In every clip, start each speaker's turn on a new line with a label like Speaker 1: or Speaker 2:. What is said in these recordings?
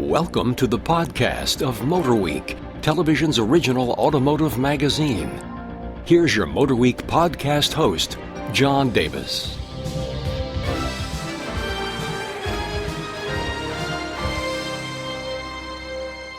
Speaker 1: Welcome to the podcast of MotorWeek, television's original automotive magazine. Here's your MotorWeek podcast host, John Davis.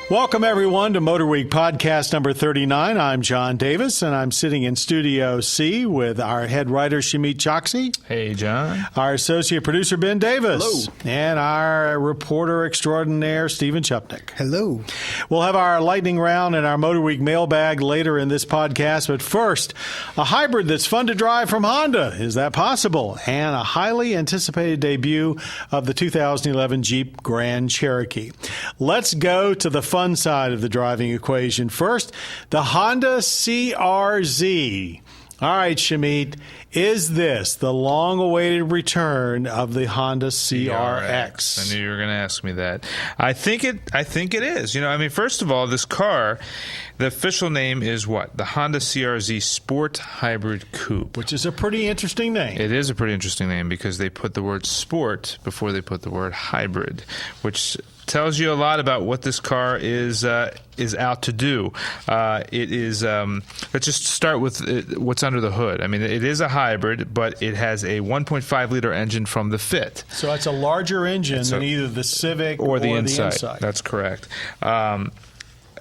Speaker 2: Welcome, everyone, to MotorWeek podcast number 39. I'm John Davis, and I'm sitting in Studio C with our head writer, Shamit Choksey.
Speaker 3: Hey, John.
Speaker 2: Our associate producer, Ben Davis.
Speaker 4: Hello.
Speaker 2: And our reporter extraordinaire, Stephen Chupnick.
Speaker 4: Hello.
Speaker 2: We'll have our lightning round and our MotorWeek mailbag later in this podcast. But first, a hybrid that's fun to drive from Honda. Is that possible? And a highly anticipated debut of the 2011 Jeep Grand Cherokee. Let's go to the fun side of the driving equation. First, the Honda CRZ. All right, Shamit, is this the long-awaited return of the Honda CRX?
Speaker 3: I knew you were going to ask me that. I think it is. First of all, this car, the official name is what? The Honda CRZ Sport Hybrid Coupe.
Speaker 2: Which is a pretty interesting name.
Speaker 3: It is a pretty interesting name because they put the word sport before they put the word hybrid, which tells you a lot about what this car is out to do. It is. Let's just start with what's under the hood. I mean, it is a hybrid, but it has a 1.5-liter engine from the Fit.
Speaker 2: So it's a larger engine than either the Civic or the Insight.
Speaker 3: That's correct.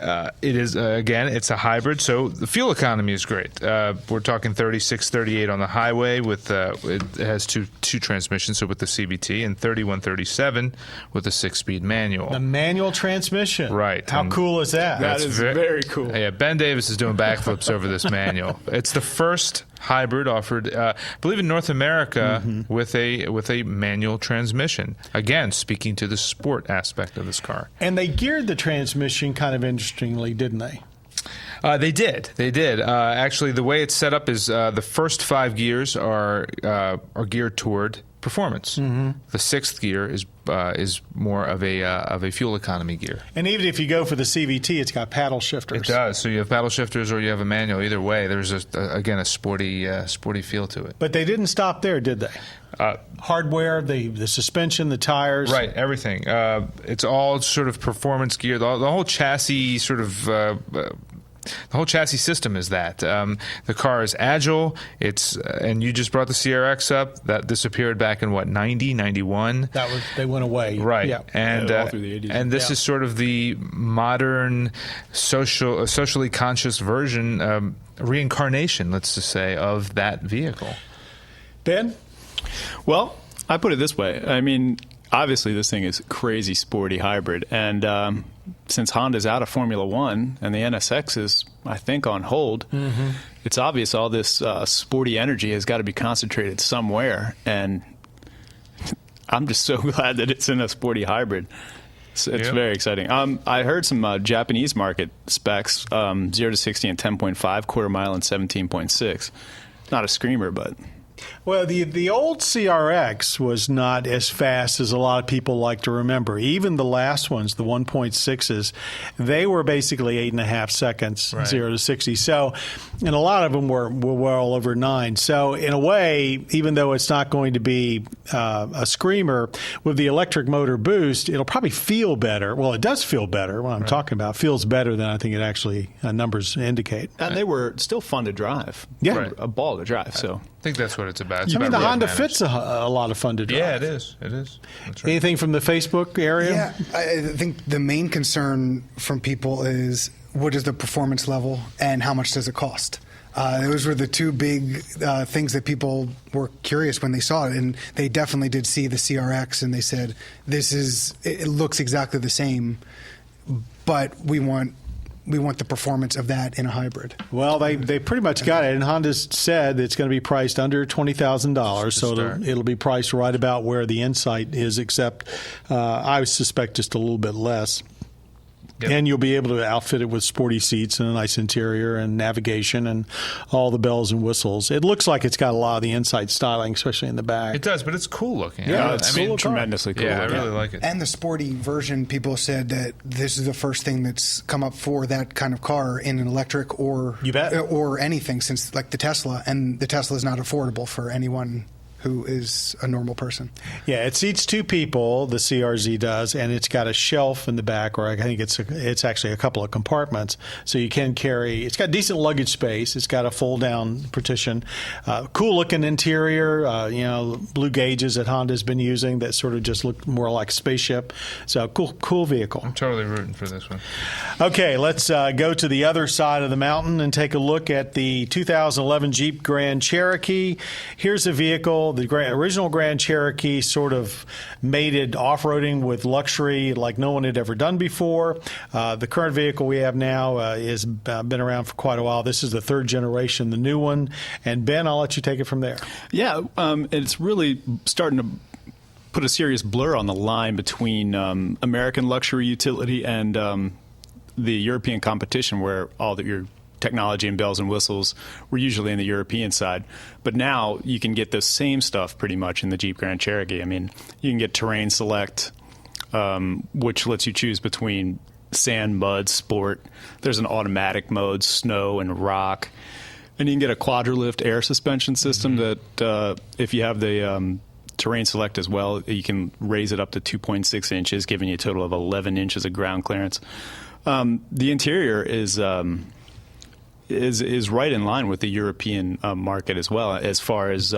Speaker 3: It is, again, it's a hybrid, so the fuel economy is great. We're talking 36, 38 on the highway. With it has two transmissions, so with the CVT, and 31, 37 with a 6-speed manual.
Speaker 2: The manual transmission.
Speaker 3: Right.
Speaker 2: How cool is that?
Speaker 4: That is very cool.
Speaker 3: Yeah, Ben Davis is doing backflips over this manual. It's the first hybrid offered, I believe, in North America with a manual transmission. Again, speaking to the sport aspect of this car.
Speaker 2: And they geared the transmission kind of interestingly, didn't they?
Speaker 3: They did. Actually, the way it's set up is the first 5 gears are geared toward performance. The 6th gear is more of a fuel economy gear.
Speaker 2: And even if you go for the CVT, it's got paddle shifters.
Speaker 3: It does. So you have paddle shifters or you have a manual. Either way, there's a sporty feel to it.
Speaker 2: But they didn't stop there, did they? Hardware, the suspension, the tires.
Speaker 3: Right, everything. It's all sort of performance gear. The whole chassis sort of. The whole chassis system is that. The car is agile. And you just brought the CRX up. That disappeared back in, 90, 91?
Speaker 2: They went away.
Speaker 3: Right.
Speaker 2: Yeah.
Speaker 3: And,
Speaker 4: all through the 80s.
Speaker 3: And this is sort of the modern, socially conscious version, reincarnation, let's just say, of that vehicle.
Speaker 2: Ben?
Speaker 4: Well, I put it this way. I mean, obviously this thing is crazy sporty hybrid. And since Honda's out of Formula One and the NSX is, I think, on hold, it's obvious all this sporty energy has got to be concentrated somewhere. And I'm just so glad that it's in a sporty hybrid. It's very exciting. I heard some Japanese market specs, 0 to 60 in 10.5, quarter mile in 17.6. Not a screamer, but...
Speaker 2: Well, the old CRX was not as fast as a lot of people like to remember. Even the last ones, the 1.6s, they were basically 8.5 seconds, right. 0 to 60. So, and a lot of them were well over 9. So, in a way, even though it's not going to be a screamer, with the electric motor boost, it'll probably feel better. Well, it does feel better. What I'm talking about feels better than I think it actually numbers indicate.
Speaker 4: And they were still fun to drive.
Speaker 2: Yeah.
Speaker 4: Right. A ball to drive, so...
Speaker 3: I think that's what it's about.
Speaker 2: The Honda Fit's a lot of fun to drive.
Speaker 3: Yeah, it is. That's right.
Speaker 2: Anything from the Facebook area?
Speaker 5: Yeah, I think the main concern from people is what is the performance level and how much does it cost? Those were the two big things that people were curious when they saw it, and they definitely did see the CRX, and they said, it looks exactly the same, but we want the performance of that in a hybrid.
Speaker 2: Well, they pretty much got it, and Honda's said it's going to be priced under $20,000, so it'll be priced right about where the Insight is, except I suspect just a little bit less. Yep. And you'll be able to outfit it with sporty seats and a nice interior and navigation and all the bells and whistles. It looks like it's got a lot of the Insight styling, especially in the back.
Speaker 3: It does, but it's cool looking.
Speaker 4: Yeah, it's tremendously cool.
Speaker 3: Yeah, I really like it.
Speaker 5: And the sporty version, people said that this is the first thing that's come up for that kind of car in an electric or anything since like the Tesla, and the Tesla is not affordable for anyone who is a normal person.
Speaker 2: Yeah, it seats 2 people, the CRZ does, and it's got a shelf in the back, or I think it's actually a couple of compartments, so you can carry. It's got decent luggage space. It's got a fold-down partition. Cool-looking interior, blue gauges that Honda's been using that sort of just look more like a spaceship. So cool vehicle.
Speaker 3: I'm totally rooting for this one.
Speaker 2: Okay, let's go to the other side of the mountain and take a look at the 2011 Jeep Grand Cherokee. Here's a vehicle. The original Grand Cherokee sort of mated off-roading with luxury like no one had ever done before. The current vehicle we have now has been around for quite a while. This is the 3rd generation, the new one. And Ben, I'll let you take it from there.
Speaker 4: Yeah, it's really starting to put a serious blur on the line between American luxury utility and the European competition, where all your technology and bells and whistles were usually in the European side. But now you can get the same stuff pretty much in the Jeep Grand Cherokee. I mean, you can get Terrain Select, which lets you choose between sand, mud, sport. There's an automatic mode, snow and rock. And you can get a Quadralift air suspension system that if you have the Terrain Select as well, you can raise it up to 2.6 inches, giving you a total of 11 inches of ground clearance. The interior is right in line with the European market as well, as far as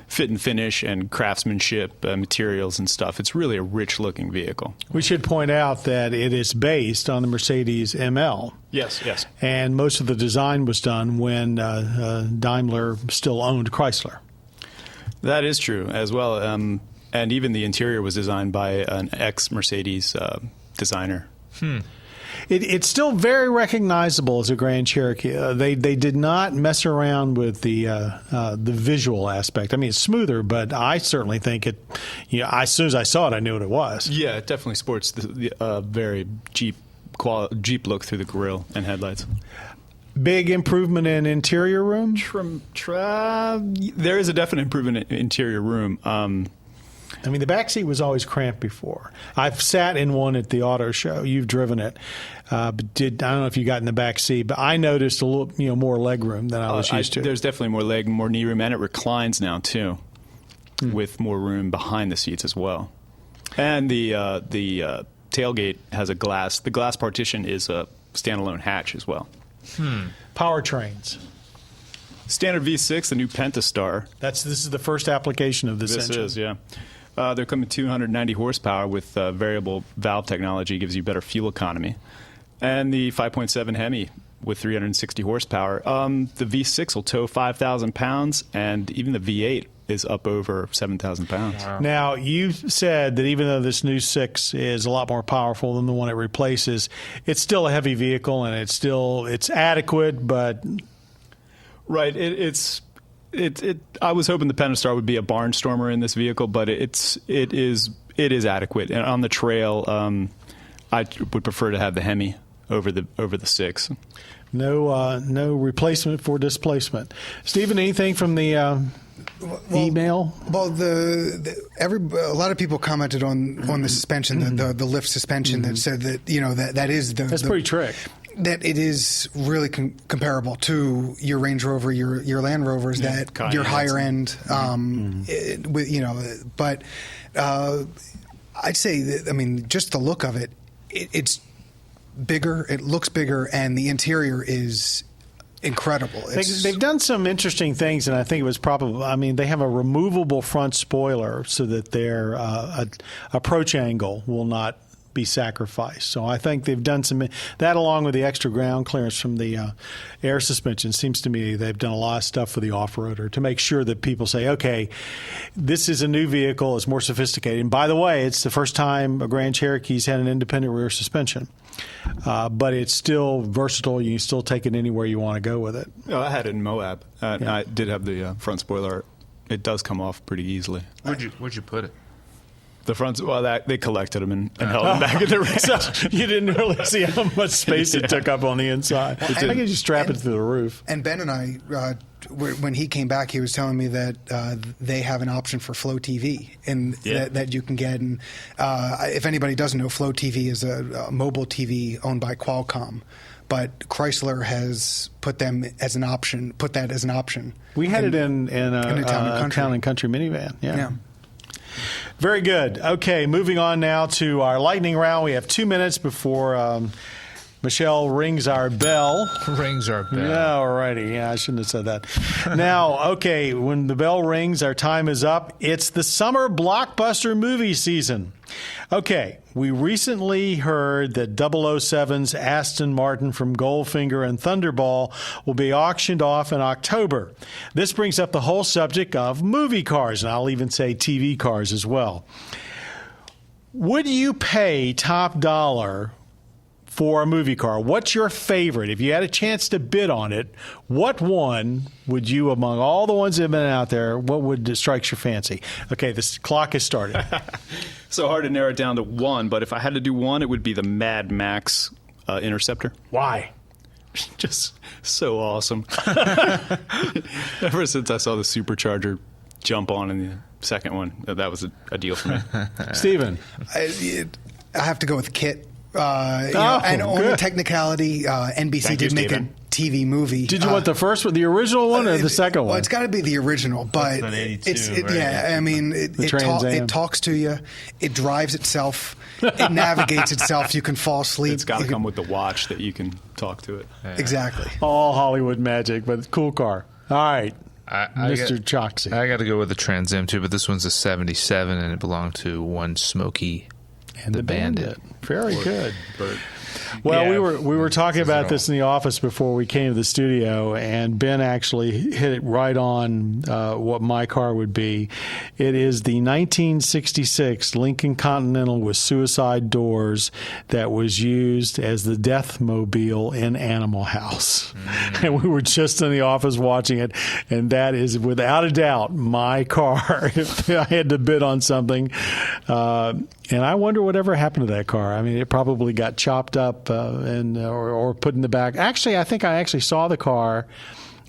Speaker 4: fit and finish and craftsmanship, materials and stuff. It's really a rich-looking vehicle.
Speaker 2: We should point out that it is based on the Mercedes ML.
Speaker 4: Yes.
Speaker 2: And most of the design was done when Daimler still owned Chrysler.
Speaker 4: That is true as well. And even the interior was designed by an ex-Mercedes designer.
Speaker 2: It's still very recognizable as a Grand Cherokee. They did not mess around with the visual aspect. I mean, it's smoother, but I certainly think it. As soon as I saw it, I knew what it was.
Speaker 4: Yeah, it definitely sports the very Jeep look through the grille and headlights.
Speaker 2: Big improvement in interior room.
Speaker 4: There is a definite improvement in interior room.
Speaker 2: I mean, the back seat was always cramped before. I've sat in one at the auto show. You've driven it. But I don't know if you got in the back seat, but I noticed a little, more leg room than I was used to.
Speaker 4: There's definitely more leg, more knee room, and it reclines now too, with more room behind the seats as well. And the tailgate has a glass. The glass partition is a standalone hatch as well.
Speaker 2: Powertrains.
Speaker 4: Standard V6, the new Pentastar.
Speaker 2: This is the first application of this engine.
Speaker 4: This is, yeah. They're coming 290 horsepower with variable valve technology, gives you better fuel economy. And the 5.7 Hemi with 360 horsepower. The V6 will tow 5,000 pounds, and even the V8 is up over 7,000 pounds.
Speaker 2: Wow. Now, you said that even though this new 6 is a lot more powerful than the one it replaces, it's still a heavy vehicle, and it's adequate, but...
Speaker 4: Right. I was hoping the Pentastar would be a barnstormer in this vehicle, but it is adequate. And on the trail, I would prefer to have the Hemi over the 6.
Speaker 2: No replacement for displacement. Stephen, anything from the email?
Speaker 5: Well, a lot of people commented on the suspension, the lift suspension, that said that that is
Speaker 2: that's pretty trick.
Speaker 5: That it is really comparable to your Range Rover, your Land Rovers, that your higher end, But I'd say that, just the look of it, it's bigger. It looks bigger, and the interior is incredible.
Speaker 2: They've done some interesting things, and I think it was probably. They have a removable front spoiler so that their approach angle will not be sacrificed. So I think they've done some that, along with the extra ground clearance from the air suspension. Seems to me they've done a lot of stuff for the off-roader to make sure that people say, okay, this is a new vehicle, it's more sophisticated. And by the way, it's the first time a Grand Cherokee's had an independent rear suspension. But it's still versatile. You can still take it anywhere you want to go with it.
Speaker 4: Oh, I had it in Moab. I did have the front spoiler. It does come off pretty easily.
Speaker 3: Where'd you put it?
Speaker 4: The fronts, well, they collected them and held them back in the ranch.
Speaker 2: So you didn't really see how much space it took up on the inside. I think you just strap it to the roof.
Speaker 5: And Ben and I, when he came back, he was telling me that they have an option for Flow TV and that you can get. And if anybody doesn't know, Flow TV is a mobile TV owned by Qualcomm. But Chrysler has put that as an option.
Speaker 2: We had it in a Town and Country minivan. Yeah. Very good. Okay, moving on now to our lightning round. We have 2 minutes before Michelle rings our bell.
Speaker 3: Rings our bell.
Speaker 2: Yeah, all righty. Yeah, I shouldn't have said that. Now, okay, when the bell rings, our time is up. It's the summer blockbuster movie season. Okay, we recently heard that 007's Aston Martin from Goldfinger and Thunderball will be auctioned off in October. This brings up the whole subject of movie cars, and I'll even say TV cars as well. Would you pay top dollar for a movie car? What's your favorite? If you had a chance to bid on it, what one would you, among all the ones that have been out there, what would strike your fancy? Okay, this clock has started.
Speaker 4: So hard to narrow it down to one, but if I had to do one, it would be the Mad Max Interceptor.
Speaker 2: Why?
Speaker 4: Just so awesome. Ever since I saw the supercharger jump on in the second one, that was a deal for me.
Speaker 2: Stephen?
Speaker 5: I have to go with Kit. And on the technicality, NBC did make a TV movie.
Speaker 2: Did you want the first one, the original one, or the second one?
Speaker 5: Well, it's got to be the original, but
Speaker 3: an 82, right?
Speaker 5: I mean, it talks to you, it drives itself, it navigates itself. You can fall asleep.
Speaker 4: It's got to come with the watch that you can talk to it.
Speaker 3: Yeah.
Speaker 5: Exactly.
Speaker 2: All Hollywood magic, but cool car. All right. Mr. Choksey.
Speaker 3: I got to go with the Trans Am too, but this one's a 77 and it belonged to one Smokey
Speaker 2: and the Bandit. Very good.
Speaker 4: Bert.
Speaker 2: Well, we were talking about this in the office before we came to the studio, and Ben actually hit it right on what my car would be. It is the 1966 Lincoln Continental with suicide doors that was used as the death mobile in Animal House. And we were just in the office watching it, and that is without a doubt my car if I had to bid on something. And I wonder whatever happened to that car. I mean, it probably got chopped up or put in the back. Actually, I think I actually saw the car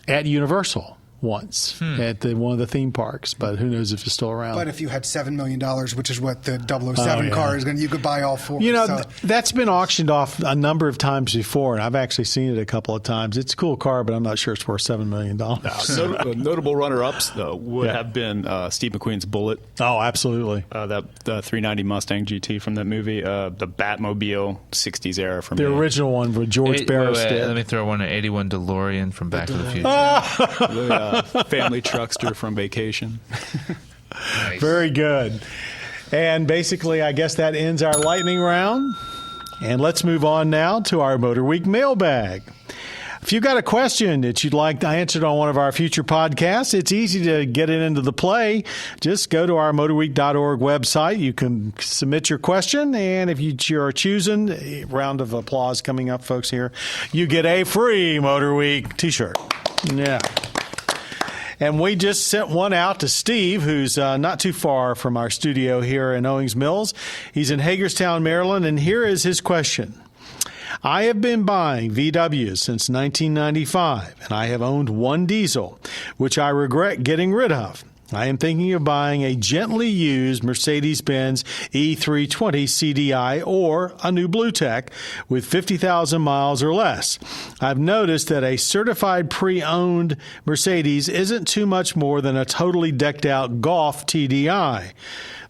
Speaker 2: at Universal once at one of the theme parks, but who knows if it's still around.
Speaker 5: But if you had $7 million, which is what the 007 car is going to, you could buy all four.
Speaker 2: You know, that's been auctioned off a number of times before, and I've actually seen it a couple of times. It's a cool car, but I'm not sure it's worth $7 million.
Speaker 4: Notable runner-ups, though, would have been Steve McQueen's Bullet.
Speaker 2: Oh, absolutely.
Speaker 4: The 390 Mustang GT from that movie, the Batmobile 60s era from
Speaker 2: the original one with George Barris did.
Speaker 3: Let me throw one, an 81 DeLorean from Back to the Future.
Speaker 4: Family truckster from Vacation.
Speaker 3: Nice.
Speaker 2: Very good. And basically, I guess that ends our lightning round. And let's move on now to our MotorWeek mailbag. If you've got a question that you'd like answered on one of our future podcasts, it's easy to get it into the play. Just go to our MotorWeek.org website. You can submit your question, and if you're choosing, a round of applause coming up, folks, here, you get a free MotorWeek T-shirt. Yeah. And we just sent one out to Steve, who's not too far from our studio here in Owings Mills. He's in Hagerstown, Maryland, and here is his question. I have been buying VWs since 1995, and I have owned one diesel, which I regret getting rid of. I am thinking of buying a gently used Mercedes-Benz E320 CDI or a new Blue Tech with 50,000 miles or less. I've noticed that a certified pre-owned Mercedes isn't too much more than a totally decked out Golf TDI.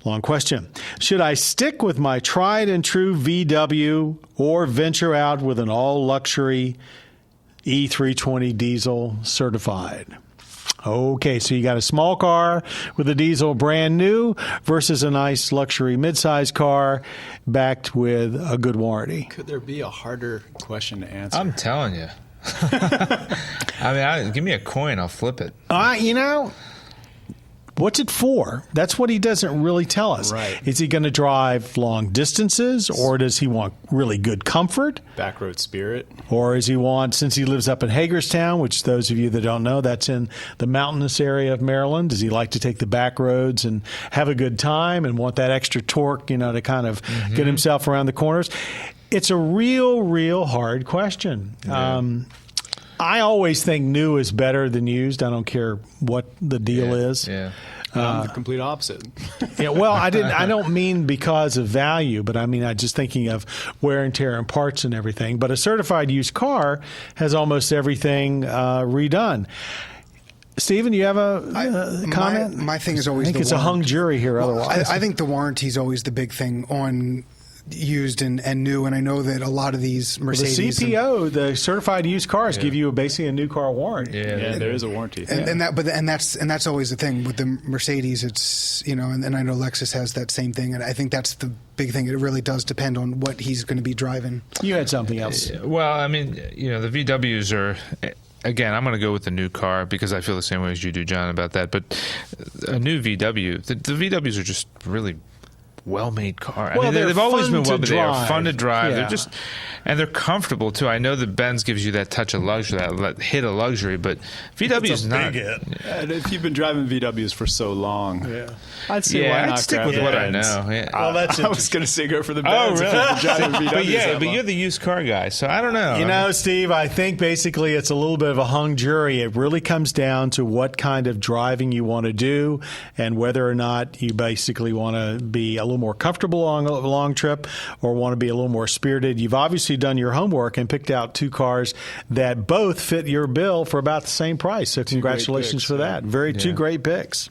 Speaker 2: Long question. Should I stick with my tried and true VW or venture out with an all-luxury E320 diesel certified? Okay, so you got a small car with a diesel brand new versus a nice luxury midsize car backed with a good warranty.
Speaker 4: Could there be a harder question to answer?
Speaker 3: I'm telling you. I mean, give me a coin, I'll flip it.
Speaker 2: You know, What's it for? That's what he doesn't really tell us.
Speaker 4: Right.
Speaker 2: Is he going to drive long distances, or does he want really good comfort?
Speaker 4: Backroad spirit.
Speaker 2: Or does he want, since he lives up in Hagerstown, which those of you that don't know, that's in the mountainous area of Maryland, does he like to take the back roads and have a good time and want that extra torque, to kind of get himself around the corners? It's a real hard question. Yeah. I always think new is better than used. I don't care what the deal is.
Speaker 4: Yeah. I'm the complete opposite.
Speaker 2: Yeah, well, I don't mean because of value, but I mean I'm just thinking of wear and tear and parts and everything. But a certified used car has almost everything redone. Stephen, you have a comment?
Speaker 5: My thing is always
Speaker 2: I think it's a hung jury here otherwise.
Speaker 5: I think the warranty is always the big thing on used and new, and I know that a lot of these Mercedes,
Speaker 2: the CPO, the certified used cars, give you basically a new car warranty.
Speaker 4: Yeah, there is a warranty,
Speaker 5: and that's always the thing with the Mercedes. It's and I know Lexus has that same thing, and I think that's the big thing. It really does depend on what he's going to be driving.
Speaker 2: You had something else.
Speaker 3: Well, I mean, the VWs are. Again, I'm going to go with the new car because I feel the same way as you do, John, about that. But a new VW, the VWs are just really well-made car.
Speaker 2: Well,
Speaker 3: they've always been
Speaker 2: well,
Speaker 3: but they are fun to drive.
Speaker 2: Yeah.
Speaker 3: They're just, and they're comfortable too. I know that Benz gives you that touch of luxury, that hit of luxury, but VW is not.
Speaker 4: And if you've been driving VWs for so long, I'd say why not
Speaker 3: stick
Speaker 4: grab
Speaker 3: with
Speaker 4: the
Speaker 3: what
Speaker 4: Benz.
Speaker 3: I know. Yeah.
Speaker 2: Well, that's
Speaker 4: I was going to say go for the Benz.
Speaker 3: Oh, really?
Speaker 4: If you've been driving VWs
Speaker 3: but you're the used car guy, so I don't know.
Speaker 2: Steve, I think basically it's a little bit of a hung jury. It really comes down to what kind of driving you want to do and whether or not you basically want to be a little more comfortable on a long trip or want to be a little more spirited. You've obviously done your homework and picked out two cars that both fit your bill for about the same price. So congratulations for that. Two great picks.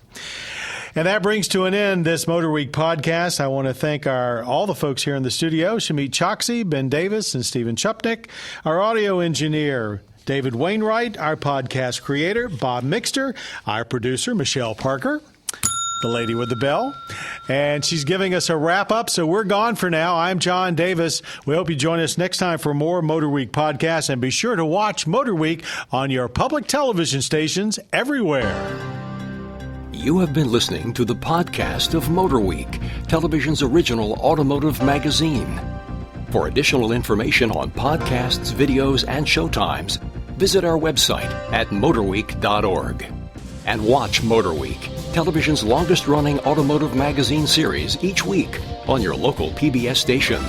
Speaker 2: And that brings to an end this MotorWeek podcast. I want to thank all the folks here in the studio, Shamit Choksey, Ben Davis, and Stephen Chupnick, our audio engineer, David Wainwright, our podcast creator, Bob Mixter, our producer, Michelle Parker, the lady with the bell, and she's giving us a wrap-up, so we're gone for now. I'm John Davis. We hope you join us next time for more MotorWeek podcasts, and be sure to watch MotorWeek on your public television stations everywhere.
Speaker 1: You have been listening to the podcast of MotorWeek, television's original automotive magazine. For additional information on podcasts, videos, and showtimes, visit our website at motorweek.org. And watch MotorWeek, television's longest-running automotive magazine series each week on your local PBS station.